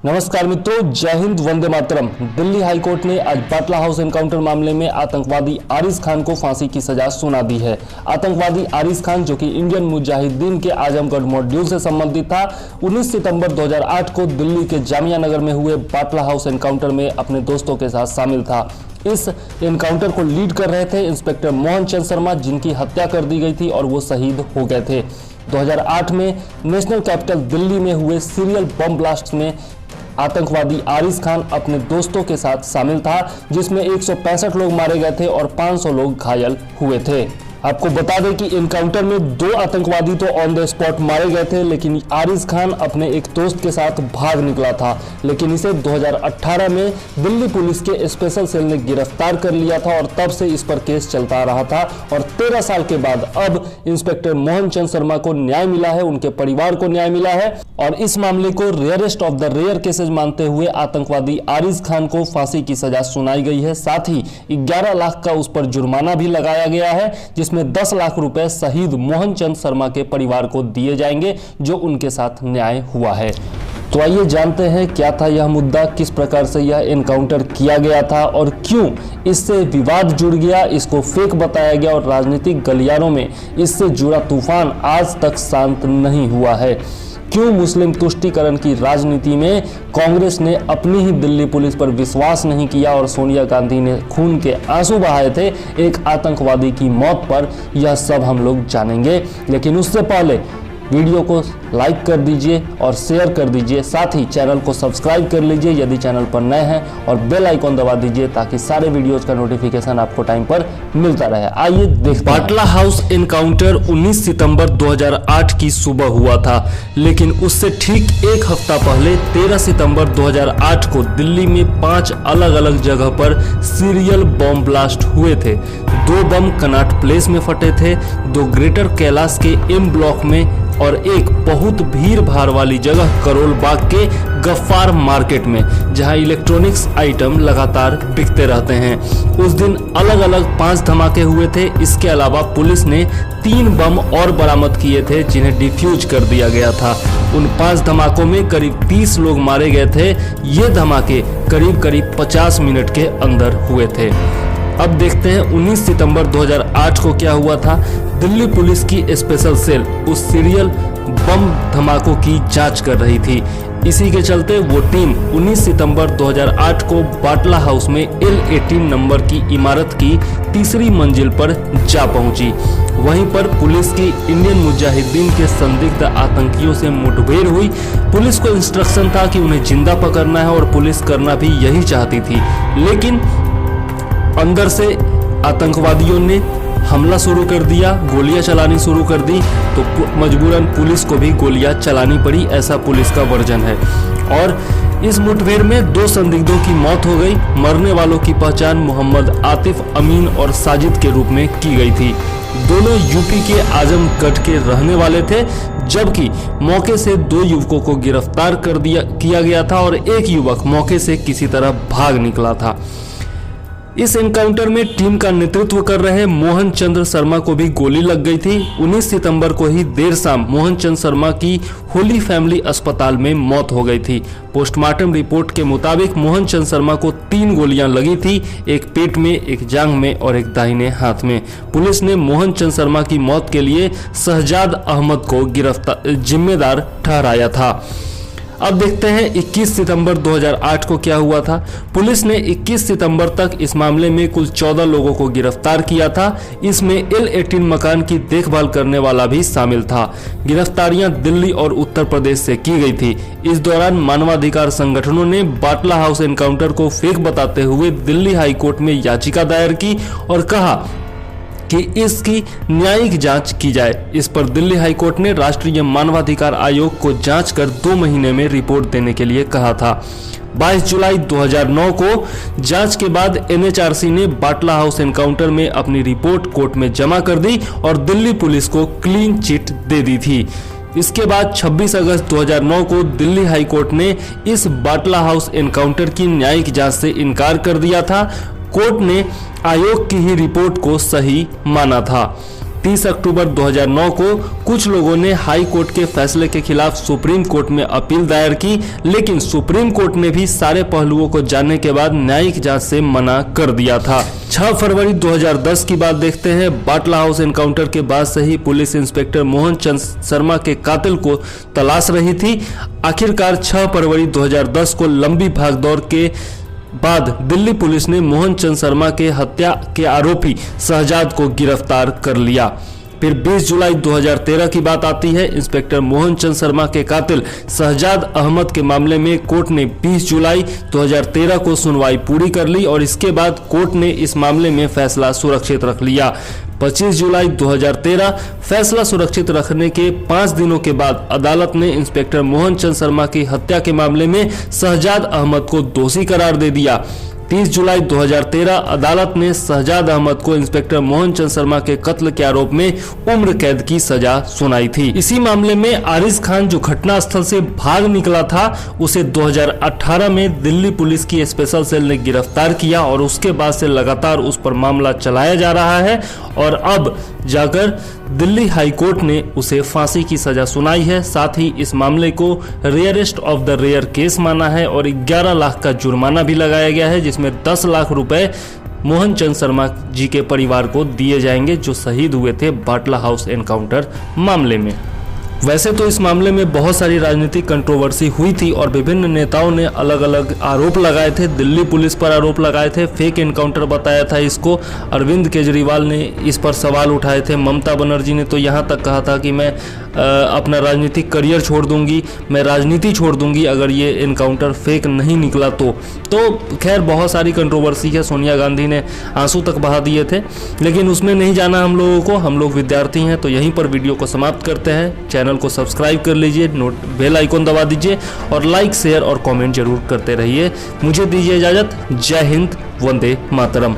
नमस्कार मित्रों, जय हिंद, वंदे मातरम। दिल्ली हाईकोर्ट ने आज बाटला हाउस एनकाउंटर मामले में आतंकवादी आरिज खान को फांसी की सजा सुना दी है। आतंकवादी आरिज खान, जो कि इंडियन मुजाहिदीन के आजमगढ़ मॉड्यूल से संबंधित था, 19 सितंबर 2008 को दिल्ली के जामिया नगर में हुए बाटला हाउस एनकाउंटर में अपने दोस्तों के साथ शामिल था। इस एनकाउंटर को लीड कर रहे थे इंस्पेक्टर मोहन चंद शर्मा, जिनकी हत्या कर दी गई थी और वो शहीद हो गए थे। 2008 में नेशनल कैपिटल दिल्ली में हुए सीरियल बम ब्लास्ट में आतंकवादी आरिज खान अपने दोस्तों के साथ शामिल था, जिसमें 165 लोग मारे गए थे और 500 लोग घायल हुए थे। आपको बता दें कि एनकाउंटर में 2 आतंकवादी तो ऑन द स्पॉट मारे गए थे, लेकिन आरिज खान अपने एक दोस्त के साथ भाग निकला था। लेकिन इसे 2018 में दिल्ली पुलिस के स्पेशल सेल ने गिरफ्तार कर लिया था और तब से इस पर केस चलता रहा था। और 13 साल के बाद अब इंस्पेक्टर मोहन चंद शर्मा को न्याय मिला है, उनके परिवार को न्याय मिला है और इस मामले को rarest of the rare cases मानते हुए आतंकवादी आरिज खान को फांसी की सजा सुनाई गई है। साथ ही 11 लाख का उस पर जुर्माना भी लगाया गया है, जिसमें 10 लाख रुपए शहीद मोहन चंद शर्मा के परिवार को दिए जाएंगे, जो उनके साथ न्याय हुआ है। तो आइए जानते हैं क्या था यह मुद्दा, किस प्रकार से यह एनकाउंटर किया गया था और क्यों इससे विवाद जुड़ गया, इसको फेक बताया गया और राजनीतिक गलियारों में इससे जुड़ा तूफान आज तक शांत नहीं हुआ है। क्यों मुस्लिम तुष्टीकरण की राजनीति में कांग्रेस ने अपनी ही दिल्ली पुलिस पर विश्वास नहीं किया और सोनिया गांधी ने खून के आंसू बहाए थे एक आतंकवादी की मौत पर, यह सब हम लोग जानेंगे। लेकिन उससे पहले वीडियो को लाइक कर दीजिए और शेयर कर दीजिए, साथ ही चैनल को सब्सक्राइब कर लीजिए यदि चैनल पर नए हैं और बेल आइकॉन दबा दीजिए ताकि सारे वीडियोज का नोटिफिकेशन आपको टाइम पर मिलता रहे। आइए देखते हैं। बाटला हाउस एनकाउंटर 19 सितंबर 2008 की सुबह हुआ था, लेकिन उससे ठीक एक हफ्ता पहले 13 सितंबर 2008 को दिल्ली में 5 अलग अलग जगह पर सीरियल बम ब्लास्ट हुए थे। 2 बम कनॉट प्लेस में फटे थे, 2 ग्रेटर कैलाश के एम ब्लॉक में और एक बहुत भीड़ भाड़ वाली जगह करोल बाग के गफ्फार मार्केट में, जहां इलेक्ट्रॉनिक्स आइटम लगातार बिकते रहते हैं। उस दिन अलग अलग 5 धमाके हुए थे। इसके अलावा पुलिस ने 3 बम और बरामद किए थे, जिन्हें डिफ्यूज कर दिया गया था। उन 5 धमाकों में करीब 30 लोग मारे गए थे। ये धमाके करीब 50 मिनट के अंदर हुए थे। अब देखते हैं 19 सितंबर 2008 को क्या हुआ था। दिल्ली पुलिस की स्पेशल सेल उस सीरियल बम धमाकों की जांच कर रही थी। इसी के चलते वो टीम 19 सितंबर 2008 को बाटला हाउस में L18 नंबर की इमारत की 3री मंजिल पर जा पहुंची। वहीं पर पुलिस की इंडियन मुजाहिदीन के संदिग्ध आतंकियों से मुठभेड़ हुई। पुलिस को इंस्ट्रक्शन था कि उन्हें जिंदा पकड़ना है और पुलिस करना भी यही चाहती थी, लेकिन अंदर से आतंकवादियों ने हमला शुरू कर दिया, गोलियां चलानी शुरू कर दी, तो मजबूरन पुलिस को भी गोलियां चलानी पड़ी, ऐसा पुलिस का वर्जन है। और इस मुठभेड़ में 2 संदिग्धों की मौत हो गई। मरने वालों की पहचान मोहम्मद आतिफ, अमीन और साजिद के रूप में की गई थी। दोनों यूपी के आजमगढ़ के रहने वाले थे, जबकि मौके से 2 युवकों को गिरफ्तार किया गया था और एक युवक मौके से किसी तरह भाग निकला था। इस एनकाउंटर में टीम का नेतृत्व कर रहे मोहन चंद्र शर्मा को भी गोली लग गई थी। 19 सितंबर को ही देर शाम मोहन चंद शर्मा की होली फैमिली अस्पताल में मौत हो गई थी। पोस्टमार्टम रिपोर्ट के मुताबिक मोहन चंद शर्मा को 3 गोलियां लगी थी, एक पेट में, एक जांघ में और एक दाहिने हाथ में। पुलिस ने मोहन चंद शर्मा की मौत के लिए शहजाद अहमद को जिम्मेदार ठहराया था। अब देखते हैं 21 सितंबर 2008 को क्या हुआ था। पुलिस ने 21 सितंबर तक इस मामले में कुल 14 लोगों को गिरफ्तार किया था। इसमें L18 मकान की देखभाल करने वाला भी शामिल था। गिरफ्तारियां दिल्ली और उत्तर प्रदेश से की गई थी। इस दौरान मानवाधिकार संगठनों ने बाटला हाउस एनकाउंटर को फेक बताते हुए दिल्ली हाईकोर्ट में याचिका दायर की और कहा कि इसकी न्यायिक जांच की जाए। इस पर दिल्ली हाईकोर्ट ने राष्ट्रीय मानवाधिकार आयोग को जांच कर 2 महीने में रिपोर्ट देने के लिए कहा था। 22 जुलाई 2009 को जांच के बाद NHRC ने बाटला हाउस एनकाउंटर में अपनी रिपोर्ट कोर्ट में जमा कर दी और दिल्ली पुलिस को क्लीन चिट दे दी थी। इसके बाद 26 अगस्त 2009 को दिल्ली हाईकोर्ट ने इस बाटला हाउस एनकाउंटर की न्यायिक जांच से इनकार कर दिया था। कोर्ट ने आयोग की ही रिपोर्ट को सही माना था। 30 अक्टूबर 2009 को कुछ लोगों ने हाई कोर्ट के फैसले के खिलाफ सुप्रीम कोर्ट में अपील दायर की, लेकिन सुप्रीम कोर्ट ने भी सारे पहलुओं को जानने के बाद न्यायिक जांच से मना कर दिया था। 6 फरवरी 2010 की बात देखते हैं। बाटला हाउस एनकाउंटर के बाद से ही पुलिस इंस्पेक्टर मोहन चंद शर्मा के कातिल को तलाश रही थी। आखिरकार 6 फरवरी 2010 को लंबी भागदौड़ के बाद दिल्ली पुलिस ने मोहन चंद शर्मा के हत्या के आरोपी शहजाद को गिरफ्तार कर लिया। फिर 20 जुलाई 2013 की बात आती है। इंस्पेक्टर मोहन चंद शर्मा के कातिल शहजाद अहमद के मामले में कोर्ट ने 20 जुलाई 2013 को सुनवाई पूरी कर ली और इसके बाद कोर्ट ने इस मामले में फैसला सुरक्षित रख लिया। 25 जुलाई 2013 फैसला सुरक्षित रखने के 5 दिनों के बाद अदालत ने इंस्पेक्टर मोहन चंद शर्मा की हत्या के मामले में शहजाद अहमद को दोषी करार दे दिया। 30 जुलाई 2013 अदालत ने शहजाद अहमद को इंस्पेक्टर मोहन चंद शर्मा के कत्ल के आरोप में उम्र कैद की सजा सुनाई थी। इसी मामले में आरिज खान जो घटना स्थल से भाग निकला था, उसे 2018 में दिल्ली पुलिस की स्पेशल सेल ने गिरफ्तार किया और उसके बाद से लगातार उस पर मामला चलाया जा रहा है और अब जाकर दिल्ली हाई कोर्ट ने उसे फांसी की सजा सुनाई है। साथ ही इस मामले को rarest of the rare case माना है और 11 लाख का जुर्माना भी लगाया गया है, जिसमें 10 लाख रुपए मोहन चंद शर्मा जी के परिवार को दिए जाएंगे जो शहीद हुए थे बाटला हाउस एनकाउंटर मामले में। वैसे तो इस मामले में बहुत सारी राजनीतिक कंट्रोवर्सी हुई थी और विभिन्न नेताओं ने अलग अलग आरोप लगाए थे। दिल्ली पुलिस पर आरोप लगाए थे, फेक एनकाउंटर बताया था इसको। अरविंद केजरीवाल ने इस पर सवाल उठाए थे। ममता बनर्जी ने तो यहाँ तक कहा था कि मैं अपना राजनीतिक करियर छोड़ दूंगी, मैं राजनीति छोड़ दूंगी अगर ये एनकाउंटर फेक नहीं निकला तो खैर बहुत सारी कंट्रोवर्सी है। सोनिया गांधी ने आंसू तक बहा दिए थे, लेकिन उसमें नहीं जाना हम लोगों को। हम लोग विद्यार्थी हैं। तो यहीं पर वीडियो को समाप्त करते हैं। चैनल को सब्सक्राइब कर लीजिए, बेल आइकन दबा दीजिए और लाइक शेयर और कमेंट जरूर करते रहिए। मुझे दीजिए इजाजत। जय हिंद, वंदे मातरम।